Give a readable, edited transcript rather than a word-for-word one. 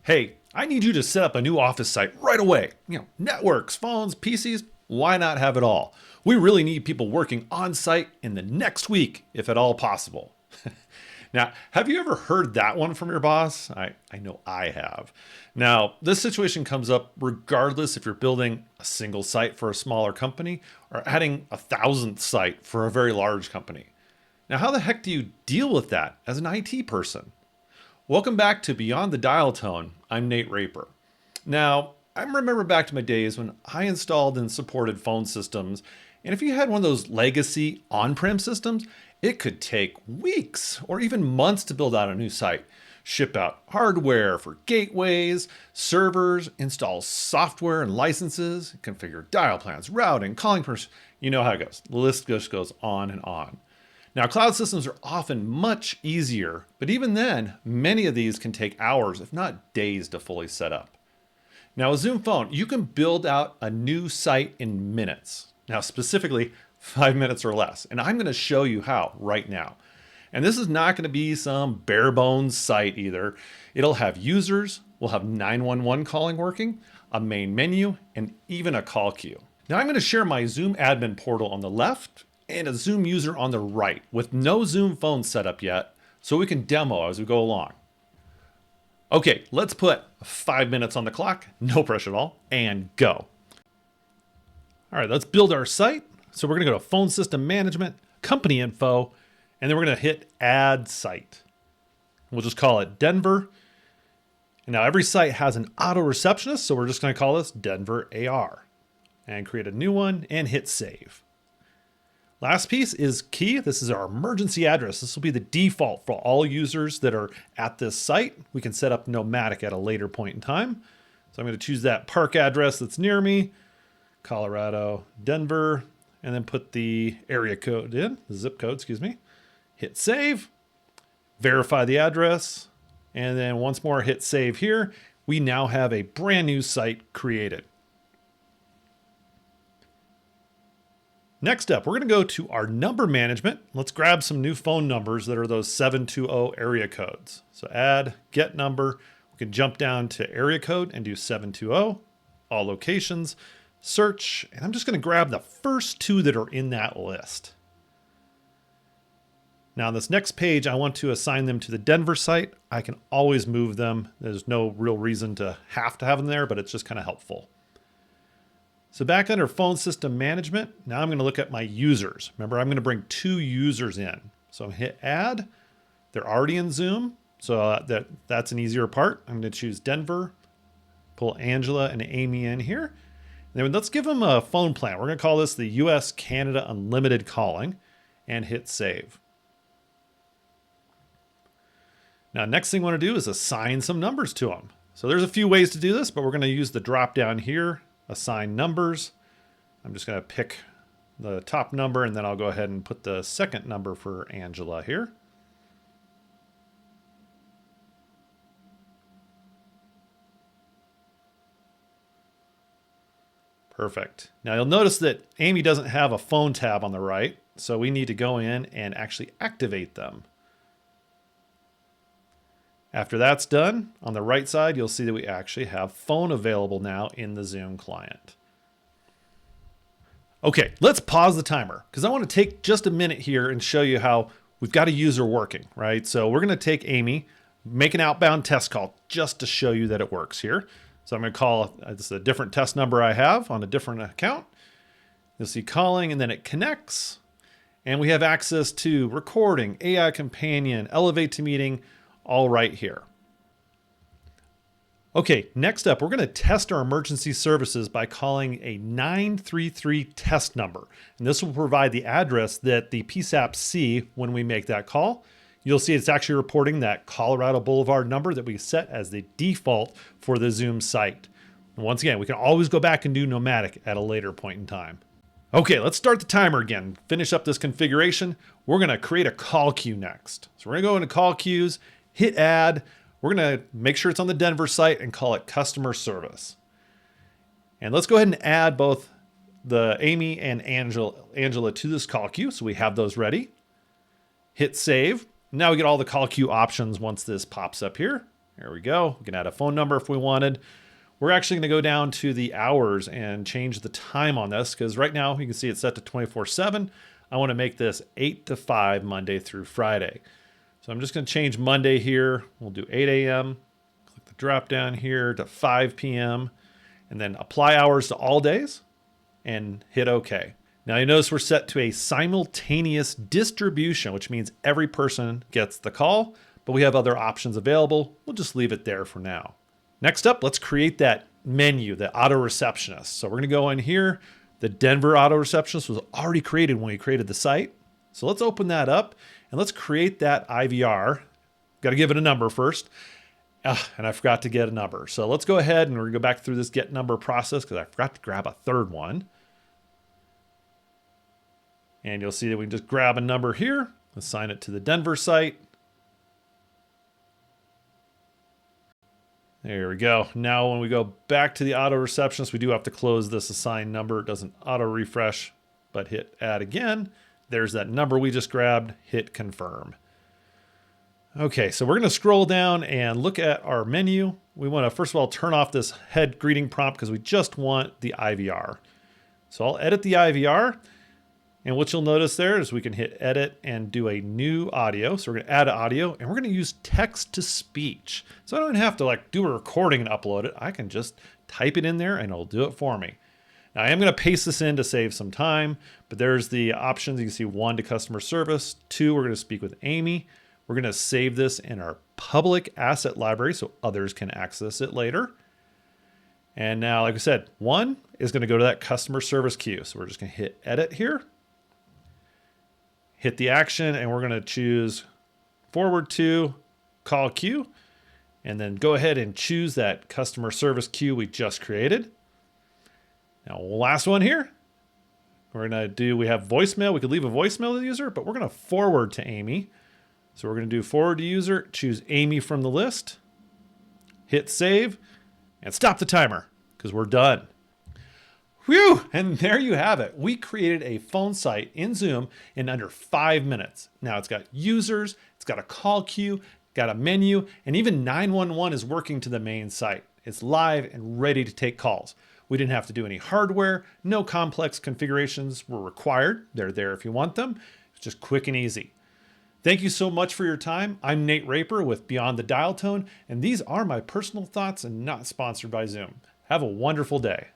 Hey, I need you to set up a new office site right away. Networks, phones, PCs, why not have it all? We really need people working on site in the next week, if at all possible. Now, have you ever heard that one from your boss? I know I have. Now, this situation comes up regardless if you're building a single site for a smaller company or adding a thousandth site for a very large company. Now, how the heck do you deal with that as an IT person? Welcome back to Beyond the Dial Tone. I'm Nate Raper. Now, I remember back to my days when I installed and supported phone systems, and if you had one of those legacy on-prem systems, it could take weeks or even months to build out a new site, ship out hardware for gateways, servers, install software and licenses, configure dial plans, routing, calling you know how it goes. The list just goes on and on. Now, cloud systems are often much easier, but even then, many of these can take hours, if not days, to fully set up. Now, with Zoom Phone, you can build out a new site in minutes. Now, specifically, 5 minutes or less. And I'm going to show you how right now. And this is not going to be some bare bones site either. It'll have users, we'll have 911 calling working, a main menu, and even a call queue. Now, I'm going to share my Zoom admin portal on the left and a Zoom user on the right with no Zoom Phone set up yet, so we can demo as we go along. Okay, let's put 5 minutes on the clock, no pressure at all, and go. All right, let's build our site. So we're gonna go to Phone System Management, Company Info, and then we're gonna hit Add Site. We'll just call it Denver. And now every site has an auto receptionist, so we're just gonna call this Denver AR. And create a new one and hit Save. Last piece is key. This is our emergency address. This will be the default for all users that are at this site. We can set up Nomadic at a later point in time. So I'm going to choose that park address that's near me, Colorado, Denver, and then put the area code in, the zip code, excuse me. Hit save, verify the address, and then once more hit save here. We now have a brand new site created. Next up, we're going to go to our number management. Let's grab some new phone numbers that are those 720 area codes. So add get number. We can jump down to area code and do 720, all locations, search, and I'm just going to grab the first two that are in that list. Now on this next page, I want to assign them to the Denver site. I can always move them. There's no real reason to have them there, but it's just kind of helpful. So back under Phone System Management, now I'm going to look at my users. Remember, I'm going to bring 2 users in. So I'm hit Add. They're already in Zoom, so that's an easier part. I'm going to choose Denver, pull Angela and Amy in here. And then let's give them a phone plan. We're going to call this the US Canada Unlimited Calling and hit Save. Now, next thing I want to do is assign some numbers to them. So there's a few ways to do this, but we're going to use the drop down here. Assign numbers. I'm just going to pick the top number and then I'll go ahead and put the second number for Angela here. Perfect. Now you'll notice that Amy doesn't have a phone tab on the right, so we need to go in and actually activate them. After that's done, on the right side, you'll see that we actually have phone available now in the Zoom client. Okay, let's pause the timer because I want to take just a minute here and show you how we've got a user working, right? So we're going to take Amy, make an outbound test call just to show you that it works here. So I'm going to call this a different test number I have on a different account. You'll see calling and then it connects. And we have access to recording, AI companion, elevate to meeting, all right here. Okay, next up, we're going to test our emergency services by calling a 933 test number. And this will provide the address that the PSAPs see when we make that call. You'll see it's actually reporting that Colorado Boulevard number that we set as the default for the Zoom site. And once again, we can always go back and do Nomadic at a later point in time. Okay, let's start the timer again. Finish up this configuration. We're going to create a call queue next. So we're going to go into call queues, hit add. We're going to make sure it's on the Denver site and call it customer service. And let's go ahead and add both the Amy and Angela to this call queue. So we have those ready. Hit save. Now we get all the call queue options once this pops up here. There we go. We can add a phone number if we wanted. We're actually going to go down to the hours and change the time on this because right now you can see it's set to 24/7. I want to make this 8 to 5 Monday through Friday. So I'm just going to change Monday here. We'll do 8 a.m. Click the drop down here to 5 p.m. and then apply hours to all days and hit OK. Now you notice we're set to a simultaneous distribution, which means every person gets the call, but we have other options available. We'll just leave it there for now. Next up, let's create that menu, the auto receptionist. So we're going to go in here. The Denver auto receptionist was already created when we created the site. So let's open that up and let's create that IVR. Got to give it a number first. And I forgot to get a number. So let's go ahead and we're going to go back through this get number process because I forgot to grab a third one. And you'll see that we can just grab a number here, assign it to the Denver site. There we go. Now when we go back to the auto receptionist, we do have to close this assigned number. It doesn't auto refresh, but hit add again. There's that number we just grabbed, hit confirm. Okay, so we're going to scroll down and look at our menu. We want to first of all turn off this head greeting prompt because we just want the IVR. So I'll edit the IVR. And what you'll notice there is we can hit edit and do a new audio. So we're going to add an audio and we're going to use text to speech. So I don't have to like do a recording and upload it. I can just type it in there and it'll do it for me. Now I am going to paste this in to save some time, but there's the options. You can see 1 to customer service, 2, we're going to speak with Amy. We're going to save this in our public asset library so others can access it later. And now, like I said, 1 is going to go to that customer service queue. So we're just going to hit edit here. Hit the action and we're going to choose forward to call queue and then go ahead and choose that customer service queue we just created. Now, last one here. We're going to do, we have voicemail. We could leave a voicemail to the user, but we're going to forward to Amy. So we're going to do forward to user, choose Amy from the list, hit save and stop the timer because we're done. Whew! And there you have it. We created a phone site in Zoom in under 5 minutes. Now it's got users, it's got a call queue, got a menu, and even 911 is working to the main site. It's live and ready to take calls. We didn't have to do any hardware. No complex configurations were required. They're there if you want them. It's just quick and easy. Thank you so much for your time. I'm Nate Raper with Beyond the Dial Tone, and these are my personal thoughts and not sponsored by Zoom. Have a wonderful day.